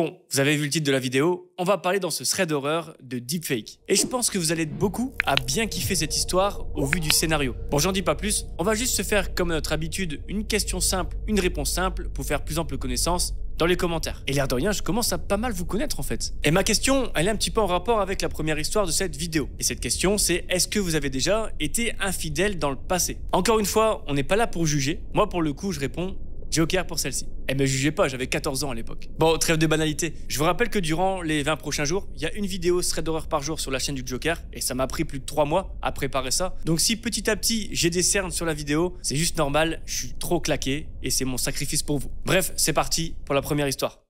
Bon, vous avez vu le titre de la vidéo, on va parler dans ce thread d'horreur de deepfake. Et je pense que vous allez être beaucoup à bien kiffer cette histoire au vu du scénario. Bon, j'en dis pas plus, on va juste se faire comme à notre habitude une question simple, une réponse simple pour faire plus ample connaissance dans les commentaires. Et l'air de rien, je commence à pas mal vous connaître en fait. Et ma question, elle est un petit peu en rapport avec la première histoire de cette vidéo. Et cette question, c'est est-ce que vous avez déjà été infidèle dans le passé? Encore une fois, on n'est pas là pour juger. Moi, pour le coup, je réponds Joker pour celle-ci. Eh me jugez pas, j'avais 14 ans à l'époque. Bon, trêve de banalité. Je vous rappelle que durant les 20 prochains jours, il y a une vidéo thread d'horreur par jour sur la chaîne du Joker et ça m'a pris plus de 3 mois à préparer ça. Donc si petit à petit j'ai des cernes sur la vidéo, c'est juste normal, je suis trop claqué et c'est mon sacrifice pour vous. Bref, c'est parti pour la première histoire.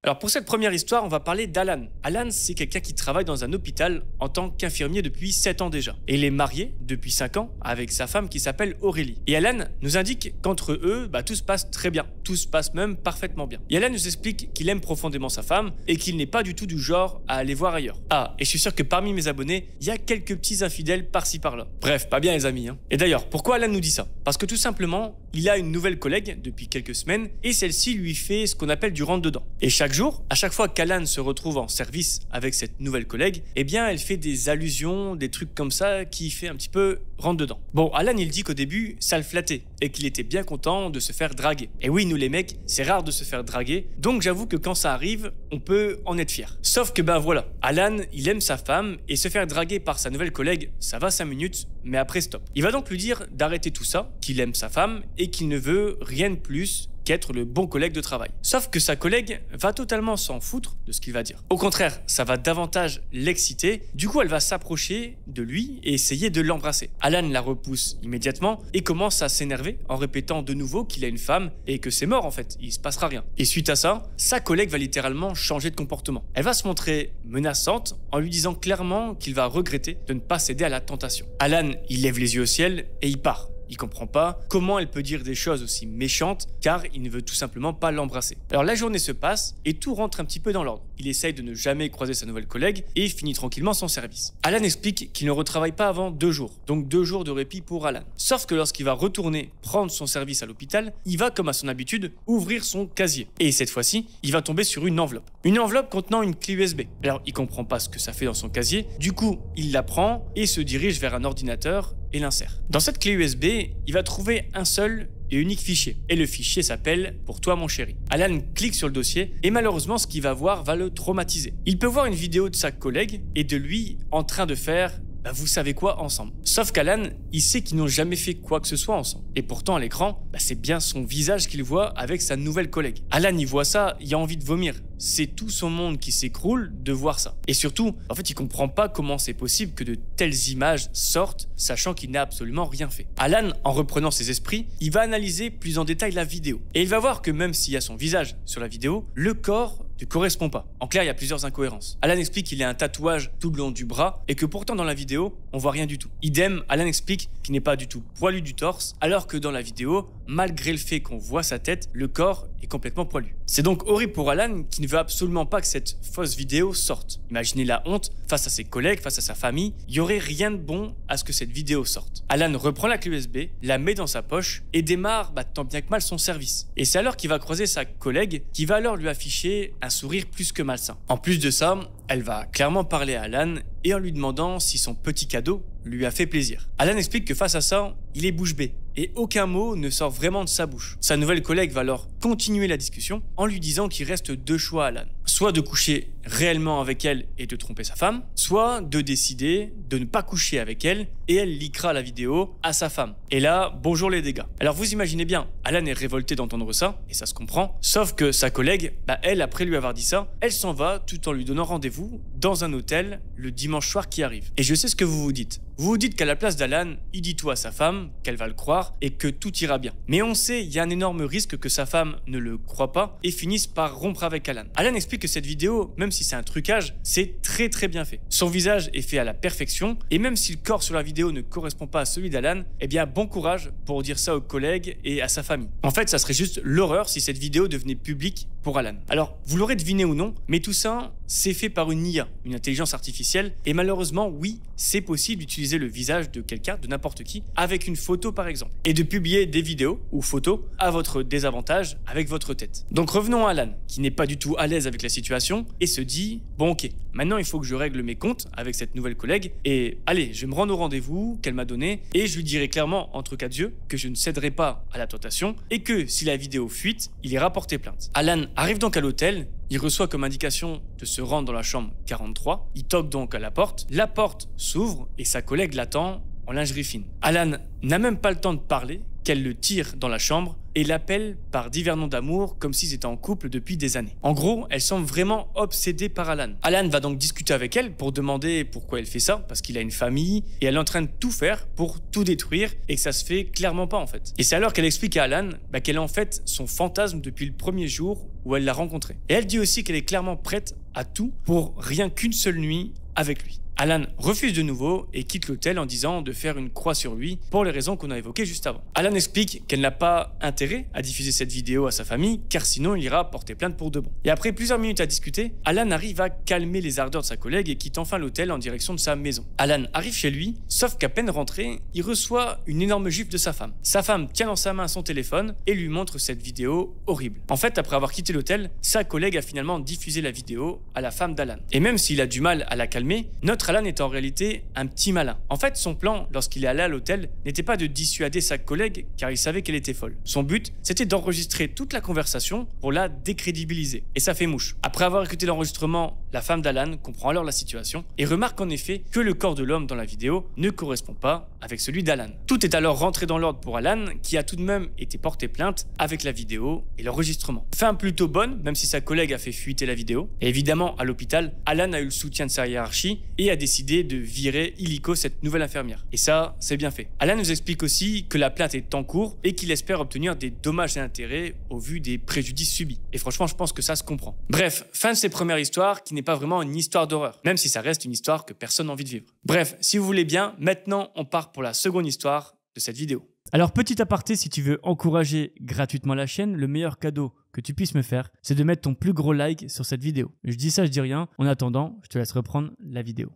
Alors pour cette première histoire, on va parler d'Alan. Alan, c'est quelqu'un qui travaille dans un hôpital en tant qu'infirmier depuis 7 ans déjà. Et il est marié depuis 5 ans avec sa femme qui s'appelle Aurélie. Et Alan nous indique qu'entre eux, tout se passe très bien. Tout se passe même parfaitement bien. Et Alan nous explique qu'il aime profondément sa femme et qu'il n'est pas du tout du genre à aller voir ailleurs. Ah, et je suis sûr que parmi mes abonnés, il y a quelques petits infidèles par-ci par-là. Bref, pas bien les amis. Et d'ailleurs, pourquoi Alan nous dit ça? Parce que tout simplement, il a une nouvelle collègue depuis quelques semaines et celle-ci lui fait ce qu'on appelle du rentre-dedans. Et chaque jour, à chaque fois qu'Alan se retrouve en service avec cette nouvelle collègue, eh bien elle fait des allusions, des trucs comme ça qui fait un petit peu rentre-dedans. Bon, Alan il dit qu'au début, ça le flattait et qu'il était bien content de se faire draguer. Et oui, nous les mecs, c'est rare de se faire draguer, donc j'avoue que quand ça arrive, on peut en être fier. Sauf que voilà, Alan, il aime sa femme et se faire draguer par sa nouvelle collègue, ça va 5 minutes, mais après stop. Il va donc lui dire d'arrêter tout ça, qu'il aime sa femme et qu'il ne veut rien de plus qu'être le bon collègue de travail. Sauf que sa collègue va totalement s'en foutre de ce qu'il va dire. Au contraire, ça va davantage l'exciter. Du coup, elle va s'approcher de lui et essayer de l'embrasser. Alan la repousse immédiatement et commence à s'énerver en répétant de nouveau qu'il a une femme et que c'est mort en fait, il se passera rien. Et suite à ça, sa collègue va littéralement changer de comportement. Elle va se montrer menaçante en lui disant clairement qu'il va regretter de ne pas céder à la tentation. Alan, il lève les yeux au ciel et il part. Il comprend pas comment elle peut dire des choses aussi méchantes car il ne veut tout simplement pas l'embrasser. Alors la journée se passe et tout rentre un petit peu dans l'ordre. Il essaye de ne jamais croiser sa nouvelle collègue et il finit tranquillement son service. Alan explique qu'il ne retravaille pas avant 2 jours, donc 2 jours de répit pour Alan. Sauf que lorsqu'il va retourner prendre son service à l'hôpital, il va comme à son habitude ouvrir son casier. Et cette fois-ci, il va tomber sur une enveloppe. Une enveloppe contenant une clé USB. Alors il comprend pas ce que ça fait dans son casier, du coup il la prend et se dirige vers un ordinateur et l'insère. Dans cette clé USB, il va trouver un seul et unique fichier. Et le fichier s'appelle « Pour toi mon chéri ». Alan clique sur le dossier et malheureusement ce qu'il va voir va le traumatiser. Il peut voir une vidéo de sa collègue et de lui en train de faire vous savez quoi ensemble. Sauf qu'Alan, il sait qu'ils n'ont jamais fait quoi que ce soit ensemble. Et pourtant à l'écran, c'est bien son visage qu'il voit avec sa nouvelle collègue. Alan il voit ça, il a envie de vomir. C'est tout son monde qui s'écroule de voir ça. Et surtout, en fait il comprend pas comment c'est possible que de telles images sortent, sachant qu'il n'a absolument rien fait. Alan, en reprenant ses esprits, il va analyser plus en détail la vidéo. Et il va voir que même s'il y a son visage sur la vidéo, le corps ne correspond pas. En clair, il y a plusieurs incohérences. Alan explique qu'il a un tatouage tout le long du bras et que pourtant dans la vidéo, on voit rien du tout. Idem, Alan explique qu'il n'est pas du tout poilu du torse, alors que dans la vidéo, malgré le fait qu'on voit sa tête, le corps est complètement poilu. C'est donc horrible pour Alan qui ne veut absolument pas que cette fausse vidéo sorte. Imaginez la honte face à ses collègues, face à sa famille, il n'y aurait rien de bon à ce que cette vidéo sorte. Alan reprend la clé USB, la met dans sa poche et démarre tant bien que mal son service. Et c'est alors qu'il va croiser sa collègue qui va alors lui afficher un sourire plus que malsain. En plus de ça, elle va clairement parler à Alan et en lui demandant si son petit cadeau lui a fait plaisir. Alan explique que face à ça, il est bouche bée et aucun mot ne sort vraiment de sa bouche. Sa nouvelle collègue va alors continuer la discussion en lui disant qu'il reste 2 choix à Alan. Soit de coucher réellement avec elle et de tromper sa femme, soit de décider de ne pas coucher avec elle et elle leakera la vidéo à sa femme. Et là, bonjour les dégâts. Alors vous imaginez bien, Alan est révolté d'entendre ça et ça se comprend, sauf que sa collègue, elle après lui avoir dit ça, elle s'en va tout en lui donnant rendez-vous dans un hôtel le dimanche soir qui arrive. Et je sais ce que vous vous dites. Vous vous dites qu'à la place d'Alan, il dit tout à sa femme, qu'elle va le croire et que tout ira bien. Mais on sait, il y a un énorme risque que sa femme ne le croie pas et finisse par rompre avec Alan. Alan explique que cette vidéo, même si c'est un trucage, c'est très bien fait. Son visage est fait à la perfection et même si le corps sur la vidéo ne correspond pas à celui d'Alan, eh bien bon courage pour dire ça aux collègues et à sa famille. En fait, ça serait juste l'horreur si cette vidéo devenait publique pour Alan. Alors, vous l'aurez deviné ou non, mais tout ça, c'est fait par une IA, une intelligence artificielle, et malheureusement, oui, c'est possible d'utiliser le visage de quelqu'un, de n'importe qui, avec une photo par exemple, et de publier des vidéos ou photos à votre désavantage avec votre tête. Donc revenons à Alan, qui n'est pas du tout à l'aise avec la situation, et se dit « Bon ok, maintenant il faut que je règle mes comptes avec cette nouvelle collègue, et allez, je vais me rendre au rendez-vous qu'elle m'a donné, et je lui dirai clairement, entre quatre yeux, que je ne céderai pas à la tentation, et que si la vidéo fuite, il ira porter plainte. » Alan arrive donc à l'hôtel. Il reçoit comme indication de se rendre dans la chambre 43. Il toque donc à la porte s'ouvre et sa collègue l'attend en lingerie fine. Alan n'a même pas le temps de parler qu'elle le tire dans la chambre et l'appelle par divers noms d'amour comme s'ils étaient en couple depuis des années. En gros, elle semble vraiment obsédée par Alan. Alan va donc discuter avec elle pour demander pourquoi elle fait ça, parce qu'il a une famille et elle est en train de tout faire pour tout détruire et que ça se fait clairement pas en fait. Et c'est alors qu'elle explique à Alan qu'elle est en fait son fantasme depuis le premier jour où elle l'a rencontré. Et elle dit aussi qu'elle est clairement prête à tout pour rien qu'une seule nuit avec lui. Alan refuse de nouveau et quitte l'hôtel en disant de faire une croix sur lui pour les raisons qu'on a évoquées juste avant. Alan explique qu'elle n'a pas intérêt à diffuser cette vidéo à sa famille car sinon il ira porter plainte pour de bon. Et après plusieurs minutes à discuter, Alan arrive à calmer les ardeurs de sa collègue et quitte enfin l'hôtel en direction de sa maison. Alan arrive chez lui, sauf qu'à peine rentré, il reçoit une énorme gifle de sa femme. Sa femme tient dans sa main son téléphone et lui montre cette vidéo horrible. En fait, après avoir quitté l'hôtel, sa collègue a finalement diffusé la vidéo à la femme d'Alan. Et même s'il a du mal à la calmer, notre Alan est en réalité un petit malin. En fait, son plan, lorsqu'il est allé à l'hôtel, n'était pas de dissuader sa collègue car il savait qu'elle était folle. Son but, c'était d'enregistrer toute la conversation pour la décrédibiliser. Et ça fait mouche. Après avoir écouté l'enregistrement, la femme d'Alan comprend alors la situation et remarque en effet que le corps de l'homme dans la vidéo ne correspond pas avec celui d'Alan. Tout est alors rentré dans l'ordre pour Alan qui a tout de même été porté plainte avec la vidéo et l'enregistrement. Fin plutôt bonne, même si sa collègue a fait fuiter la vidéo. Et évidemment, à l'hôpital, Alan a eu le soutien de sa hiérarchie et a décidé de virer illico cette nouvelle infirmière. Et ça, c'est bien fait. Alan nous explique aussi que la plainte est en cours et qu'il espère obtenir des dommages et intérêts au vu des préjudices subis. Et franchement, je pense que ça se comprend. Bref, fin de cette première histoire qui n'est pas vraiment une histoire d'horreur, même si ça reste une histoire que personne n'a envie de vivre. Bref, si vous voulez bien, maintenant on part pour la seconde histoire de cette vidéo. Alors petit aparté, si tu veux encourager gratuitement la chaîne, le meilleur cadeau que tu puisses me faire, c'est de mettre ton plus gros like sur cette vidéo. Je dis ça, je dis rien. En attendant, je te laisse reprendre la vidéo.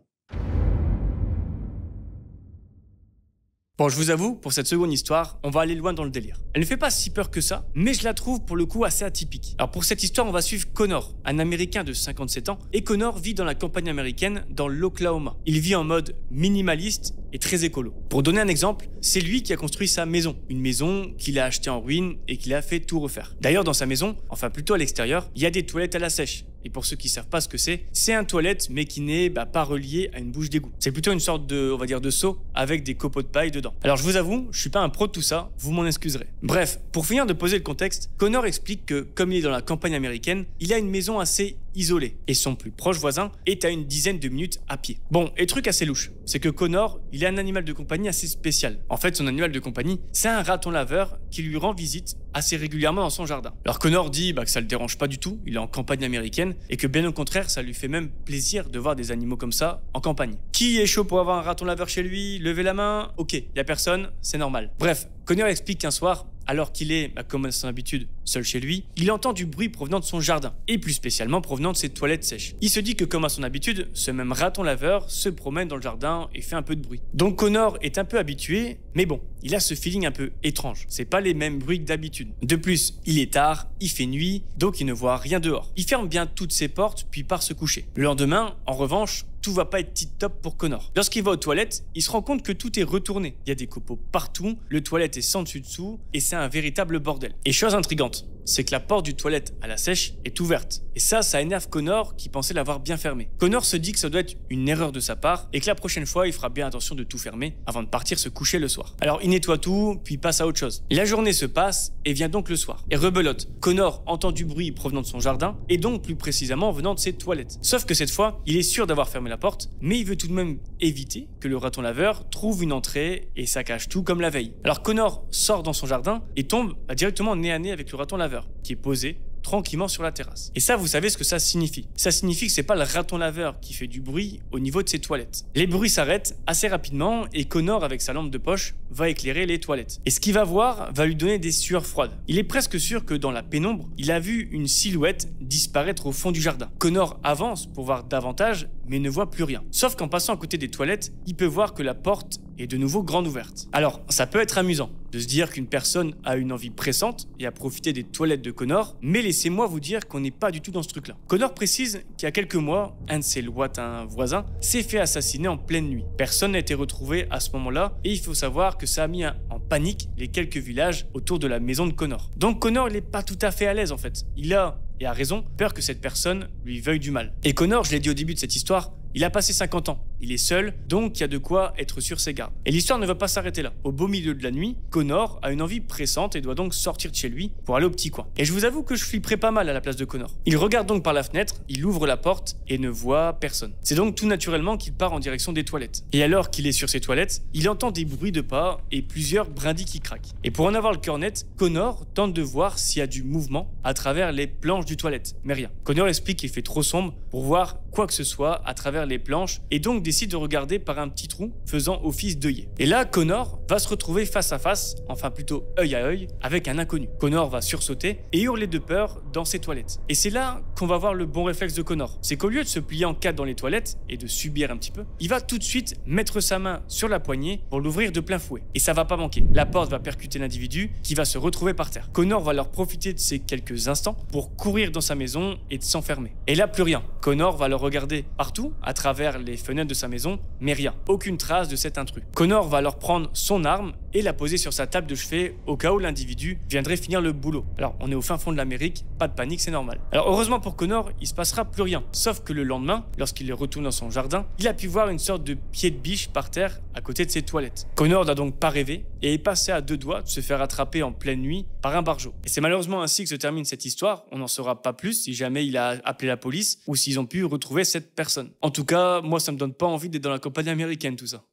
Bon, je vous avoue, pour cette seconde histoire, on va aller loin dans le délire. Elle ne fait pas si peur que ça, mais je la trouve pour le coup assez atypique. Alors pour cette histoire, on va suivre Connor, un Américain de 57 ans, et Connor vit dans la campagne américaine dans l'Oklahoma. Il vit en mode minimaliste et très écolo. Pour donner un exemple, c'est lui qui a construit sa maison, une maison qu'il a achetée en ruine et qu'il a fait tout refaire. D'ailleurs, dans sa maison, enfin plutôt à l'extérieur, il y a des toilettes à la sèche. Et pour ceux qui savent pas ce que c'est un toilette mais qui n'est pas relié à une bouche d'égout. C'est plutôt une sorte de, on va dire, de seau avec des copeaux de paille dedans. Alors je vous avoue, je suis pas un pro de tout ça, vous m'en excuserez. Bref, pour finir de poser le contexte, Connor explique que comme il est dans la campagne américaine, il a une maison assez isolée et son plus proche voisin est à une dizaine de minutes à pied. Bon, et truc assez louche, c'est que Connor, il a un animal de compagnie assez spécial. En fait, son animal de compagnie, c'est un raton laveur qui lui rend visite assez régulièrement dans son jardin. Alors Connor dit que ça le dérange pas du tout, il est en campagne américaine et que bien au contraire, ça lui fait même plaisir de voir des animaux comme ça en campagne. Qui est chaud pour avoir un raton laveur chez lui? Levez la main. Ok, y a personne, c'est normal. Bref, Connor explique qu'un soir, alors qu'il est, comme à son habitude, seul chez lui, il entend du bruit provenant de son jardin, et plus spécialement provenant de ses toilettes sèches. Il se dit que comme à son habitude, ce même raton laveur se promène dans le jardin et fait un peu de bruit. Donc Connor est un peu habitué, mais bon, il a ce feeling un peu étrange. C'est pas les mêmes bruits que d'habitude. De plus, il est tard, il fait nuit, donc il ne voit rien dehors. Il ferme bien toutes ses portes, puis part se coucher. Le lendemain, en revanche, tout va pas être tip-top pour Connor. Lorsqu'il va aux toilettes, il se rend compte que tout est retourné. Il y a des copeaux partout, le toilette est sans dessus-dessous, et c'est un véritable bordel. Et chose intrigante, c'est que la porte du toilette à la sèche est ouverte. Et ça énerve Connor qui pensait l'avoir bien fermée. Connor se dit que ça doit être une erreur de sa part et que la prochaine fois, il fera bien attention de tout fermer avant de partir se coucher le soir. Alors il nettoie tout, puis passe à autre chose. La journée se passe et vient donc le soir. Et rebelote, Connor entend du bruit provenant de son jardin et donc plus précisément venant de ses toilettes. Sauf que cette fois, il est sûr d'avoir fermé la porte, mais il veut tout de même éviter que le raton laveur trouve une entrée et saccage tout comme la veille. Alors Connor sort dans son jardin et tombe directement nez à nez avec le raton laveur qui est posé tranquillement sur la terrasse. Et ça, vous savez ce que ça signifie. Ça signifie que c'est pas le raton laveur qui fait du bruit au niveau de ses toilettes. Les bruits s'arrêtent assez rapidement et Connor, avec sa lampe de poche, va éclairer les toilettes. Et ce qu'il va voir va lui donner des sueurs froides. Il est presque sûr que dans la pénombre, il a vu une silhouette disparaître au fond du jardin. Connor avance pour voir davantage, mais ne voit plus rien. Sauf qu'en passant à côté des toilettes, il peut voir que la porte est de nouveau grande ouverte. Alors, ça peut être amusant de se dire qu'une personne a une envie pressante et a profité des toilettes de Connor, mais laissez-moi vous dire qu'on n'est pas du tout dans ce truc-là. Connor précise qu'il y a quelques mois, un de ses lointains voisins s'est fait assassiner en pleine nuit. Personne n'a été retrouvé à ce moment-là et il faut savoir que ça a mis en panique les quelques villages autour de la maison de Connor. Donc Connor, il n'est pas tout à fait à l'aise en fait. Il a, et a raison, peur que cette personne lui veuille du mal. Et Connor, je l'ai dit au début de cette histoire, il a passé 50 ans, il est seul, donc il y a de quoi être sur ses gardes. Et l'histoire ne va pas s'arrêter là. Au beau milieu de la nuit, Connor a une envie pressante et doit donc sortir de chez lui pour aller au petit coin. Et je vous avoue que je flipperais pas mal à la place de Connor. Il regarde donc par la fenêtre, il ouvre la porte et ne voit personne. C'est donc tout naturellement qu'il part en direction des toilettes. Et alors qu'il est sur ses toilettes, il entend des bruits de pas et plusieurs brindilles qui craquent. Et pour en avoir le cœur net, Connor tente de voir s'il y a du mouvement à travers les planches du toilette, mais rien. Connor explique qu'il fait trop sombre pour voir quoi que ce soit à travers les planches et donc décide de regarder par un petit trou faisant office d'œillet. Et là, Connor va se retrouver face à face, enfin plutôt œil à œil, avec un inconnu. Connor va sursauter et hurler de peur dans ses toilettes. Et c'est là qu'on va voir le bon réflexe de Connor. C'est qu'au lieu de se plier en quatre dans les toilettes et de subir un petit peu, il va tout de suite mettre sa main sur la poignée pour l'ouvrir de plein fouet. Et ça va pas manquer. La porte va percuter l'individu qui va se retrouver par terre. Connor va leur profiter de ces quelques instants pour courir dans sa maison et de s'enfermer. Et là, plus rien. Connor va le regarder partout, à travers les fenêtres de sa maison, mais rien. Aucune trace de cet intrus. Connor va alors prendre son arme et la poser sur sa table de chevet au cas où l'individu viendrait finir le boulot. Alors, on est au fin fond de l'Amérique, pas de panique, c'est normal. Alors, heureusement pour Connor, il se passera plus rien. Sauf que le lendemain, lorsqu'il retourne dans son jardin, il a pu voir une sorte de pied de biche par terre à côté de ses toilettes. Connor n'a donc pas rêvé et est passé à deux doigts de se faire attraper en pleine nuit par un barjot. Et c'est malheureusement ainsi que se termine cette histoire. On n'en saura pas plus si jamais il a appelé la police ou s'ils ont pu retrouver cette personne. En tout cas, moi, ça me donne pas envie d'être dans la campagne américaine, tout ça.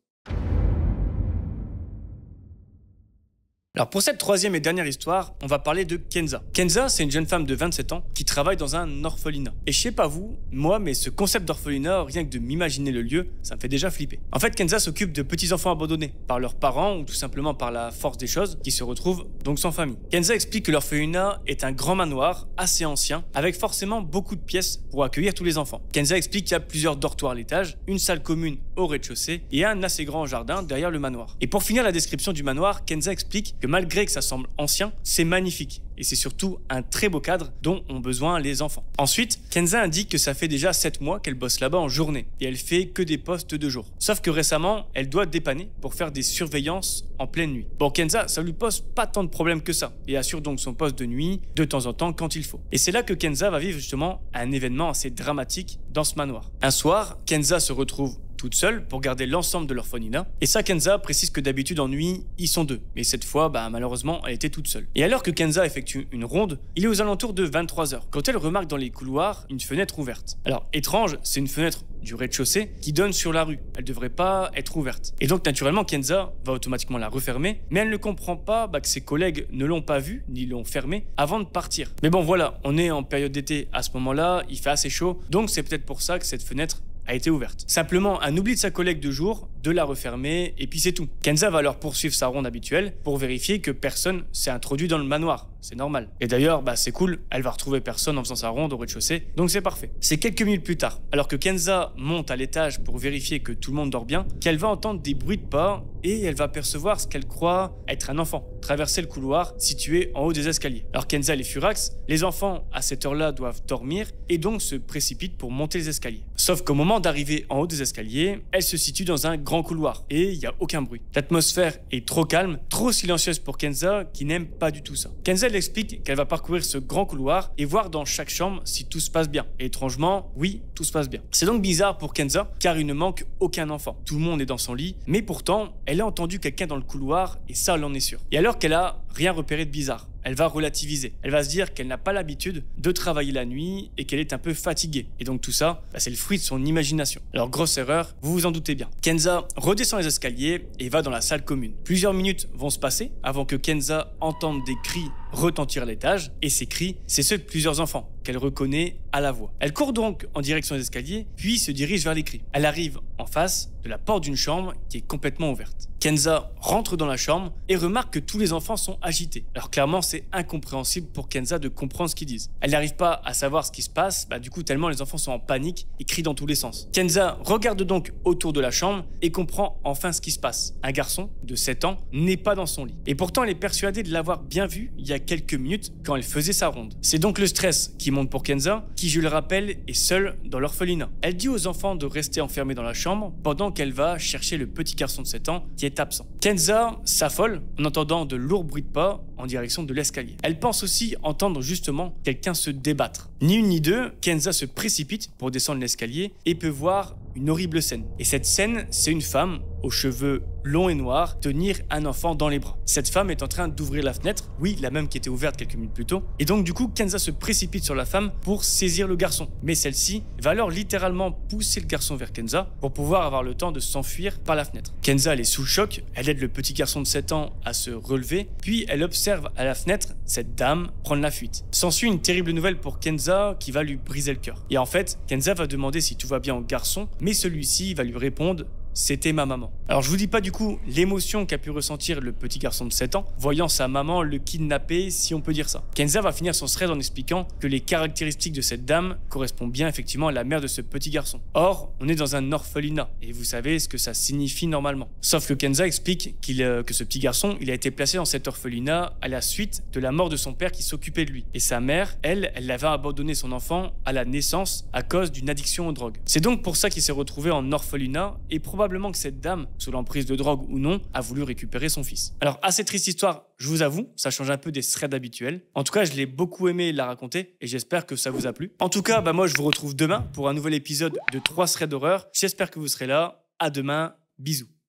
Alors pour cette troisième et dernière histoire, on va parler de Kenza. Kenza, c'est une jeune femme de 27 ans qui travaille dans un orphelinat. Et je sais pas vous, moi, mais ce concept d'orphelinat, rien que de m'imaginer le lieu, ça me fait déjà flipper. En fait, Kenza s'occupe de petits enfants abandonnés par leurs parents ou tout simplement par la force des choses qui se retrouvent donc sans famille. Kenza explique que l'orphelinat est un grand manoir assez ancien avec forcément beaucoup de pièces pour accueillir tous les enfants. Kenza explique qu'il y a plusieurs dortoirs à l'étage, une salle commune au rez-de-chaussée et un assez grand jardin derrière le manoir. Et pour finir la description du manoir, Kenza explique que malgré que ça semble ancien, c'est magnifique. Et c'est surtout un très beau cadre dont ont besoin les enfants. Ensuite, Kenza indique que ça fait déjà 7 mois qu'elle bosse là-bas en journée. Et elle fait que des postes de jour. Sauf que récemment, elle doit dépanner pour faire des surveillances en pleine nuit. Bon, Kenza, ça lui pose pas tant de problèmes que ça. Et assure donc son poste de nuit de temps en temps quand il faut. Et c'est là que Kenza va vivre justement un événement assez dramatique dans ce manoir. Un soir, Kenza se retrouve toute seule pour garder l'ensemble de l'orphelinat. Et ça, Kenza précise que d'habitude en nuit, ils sont deux. Mais cette fois, malheureusement, elle était toute seule. Et alors que Kenza effectue une ronde, il est aux alentours de 23h, quand elle remarque dans les couloirs une fenêtre ouverte. Alors, étrange, c'est une fenêtre du rez-de-chaussée qui donne sur la rue. Elle devrait pas être ouverte. Et donc, naturellement, Kenza va automatiquement la refermer, mais elle ne comprend pas que ses collègues ne l'ont pas vue, ni l'ont fermée, avant de partir. Mais bon, voilà, on est en période d'été à ce moment-là, il fait assez chaud, donc c'est peut-être pour ça que cette fenêtre a été ouverte. Simplement un oubli de sa collègue de jour, de la refermer, et puis c'est tout. Kenza va alors poursuivre sa ronde habituelle pour vérifier que personne s'est introduit dans le manoir. C'est normal. Et d'ailleurs, c'est cool, elle va retrouver personne en faisant sa ronde au rez-de-chaussée, donc c'est parfait. C'est quelques minutes plus tard, alors que Kenza monte à l'étage pour vérifier que tout le monde dort bien, qu'elle va entendre des bruits de pas et elle va percevoir ce qu'elle croit être un enfant traverser le couloir situé en haut des escaliers. Alors Kenza les furax, les enfants à cette heure-là doivent dormir et donc se précipitent pour monter les escaliers. Sauf qu'au moment d'arriver en haut des escaliers, elle se situe dans un grand couloir et il n'y a aucun bruit. L'atmosphère est trop calme, trop silencieuse pour Kenza qui n'aime pas du tout ça. Kenza elle explique qu'elle va parcourir ce grand couloir et voir dans chaque chambre si tout se passe bien. Et étrangement, oui, tout se passe bien. C'est donc bizarre pour Kenza car il ne manque aucun enfant. Tout le monde est dans son lit, mais pourtant, elle a entendu quelqu'un dans le couloir et ça, elle en est sûre. Et alors qu'elle a rien repéré de bizarre, elle va relativiser. Elle va se dire qu'elle n'a pas l'habitude de travailler la nuit et qu'elle est un peu fatiguée. Et donc tout ça, c'est le fruit de son imagination. Alors grosse erreur, vous vous en doutez bien. Kenza redescend les escaliers et va dans la salle commune. Plusieurs minutes vont se passer avant que Kenza entende des cris retentir à l'étage et ses cris, c'est ceux de plusieurs enfants qu'elle reconnaît à la voix. Elle court donc en direction des escaliers, puis se dirige vers les cris. Elle arrive en face de la porte d'une chambre qui est complètement ouverte. Kenza rentre dans la chambre et remarque que tous les enfants sont agités. Alors clairement, c'est incompréhensible pour Kenza de comprendre ce qu'ils disent. Elle n'arrive pas à savoir ce qui se passe, du coup tellement les enfants sont en panique et crient dans tous les sens. Kenza regarde donc autour de la chambre et comprend enfin ce qui se passe. Un garçon de 7 ans n'est pas dans son lit. Et pourtant, elle est persuadée de l'avoir bien vu il y a quelques minutes quand elle faisait sa ronde. C'est donc le stress qui monte pour Kenza, qui, je le rappelle, est seule dans l'orphelinat. Elle dit aux enfants de rester enfermés dans la chambre pendant qu'elle va chercher le petit garçon de 7 ans qui est absent. Kenza s'affole en entendant de lourds bruits de pas en direction de l'escalier. Elle pense aussi entendre justement quelqu'un se débattre. Ni une ni deux, Kenza se précipite pour descendre l'escalier et peut voir une horrible scène. Et cette scène, c'est une femme aux cheveux longs et noirs tenir un enfant dans les bras. Cette femme est en train d'ouvrir la fenêtre, oui, la même qui était ouverte quelques minutes plus tôt. Et donc du coup, Kenza se précipite sur la femme pour saisir le garçon. Mais celle-ci va alors littéralement pousser le garçon vers Kenza pour pouvoir avoir le temps de s'enfuir par la fenêtre. Kenza, elle est sous le choc, elle aide le petit garçon de 7 ans à se relever, puis elle observe à la fenêtre cette dame prendre la fuite. S'ensuit une terrible nouvelle pour Kenza qui va lui briser le cœur. Et en fait, Kenza va demander si tout va bien au garçon, mais celui-ci va lui répondre: c'était ma maman. Alors je vous dis pas du coup l'émotion qu'a pu ressentir le petit garçon de 7 ans voyant sa maman le kidnapper, si on peut dire ça. Kenza va finir son thread en expliquant que les caractéristiques de cette dame correspondent bien effectivement à la mère de ce petit garçon. Or, on est dans un orphelinat et vous savez ce que ça signifie normalement. Sauf que Kenza explique que ce petit garçon, il a été placé dans cet orphelinat à la suite de la mort de son père qui s'occupait de lui. Et sa mère, elle avait abandonné son enfant à la naissance à cause d'une addiction aux drogues. C'est donc pour ça qu'il s'est retrouvé en orphelinat et probablement que cette dame, sous l'emprise de drogue ou non, a voulu récupérer son fils. Alors, à cette triste histoire, je vous avoue, ça change un peu des threads habituels. En tout cas, je l'ai beaucoup aimé la raconter et j'espère que ça vous a plu. En tout cas, moi, je vous retrouve demain pour un nouvel épisode de 3 threads d'horreur. J'espère que vous serez là. À demain. Bisous.